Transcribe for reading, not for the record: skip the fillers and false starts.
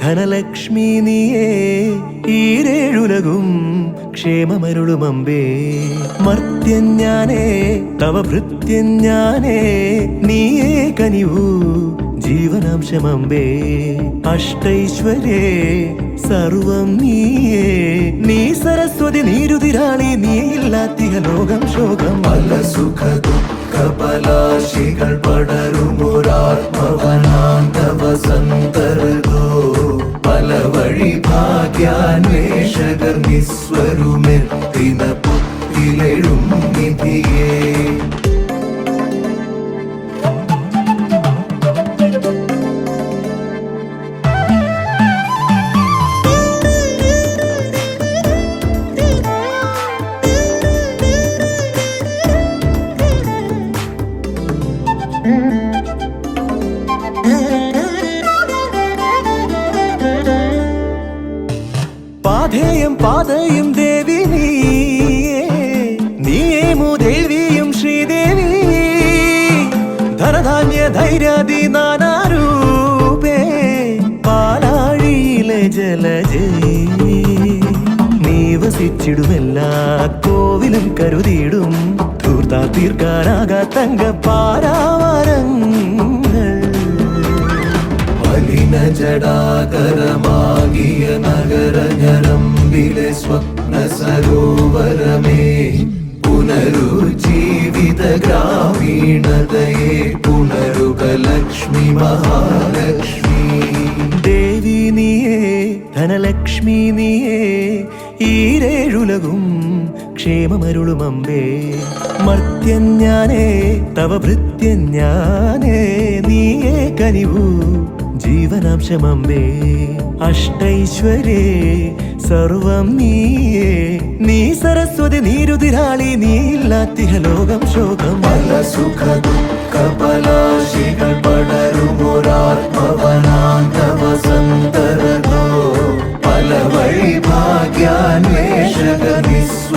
ധനലക്ഷ്മി നീയേ ഈരേഴുലകും ക്ഷേമമരുളുമമ്പേ മർത്യൻ ഞാനേ തവ ഭൃത്യൻ ഞാനേ നീയേ കനിവൂ ജീവനാംശമമ്പേ അഷ്ടൈശ്വര്യേ സർവം നീയേ നീ സരസ്വതി നീരുതിരാളി നീയില്ലാത്തിഹ ലോകം ശോകം പല സുഖ ദുഃഖ പലാശികൾ പടരുമൊരാത്മവനാന്തവസന്തരതോ പല വഴി ഭാഗ്യാന്വേഷകർ നിസ്വരുമെത്തിന പുത്തിലെഴും നിധിയേ പാധേയം പാതയും ദേവി നീയേമു ദേവിയും ശ്രീദേവി ധനധാന്യ ധൈര്യാദി നാനാരൂപേ പാലാഴിയിലെ ജലജേ നീ വസിച്ചിടുമെല്ലാ കോവിലും കരുതിയിടും ധൂർത്താ തീർക്കാനാകാത്തങ്ക പാരാവരങ്ങൾ മലിന ജടാകരമാകിയ നഗരഞരമ്പിലെ സ്വപ്ന സരോവരമേ പുനരുജ്ജീവിത ഗ്രാമീണതയെ പുനരുക ലക്ഷ്മി മഹാലക്ഷ്മി ദേവി നീയേ ധനലക്ഷ്മി നീയേ ഈരേഴുലകും ക്ഷേമമരുളുമമ്പേ മർത്യൻ ഞാനേ തവ ഭൃത്യൻ ഞാനേ നീയേ കനിവൂ ജീവനാംശമമ്പേ അഷ്ടൈശ്വര്യേ സർവം നീയേ നീ സരസ്വതി നീരുതിരാളി നീയില്ലാത്തിഹ ലോകം ശോകം പല സുഖ ദുഃഖ പലാശികൾ പടരുമൊരാത്മവനാന്തവസന്തരതോ പല വഴി ഭാഗ്യാന്വേഷക നിസ്വ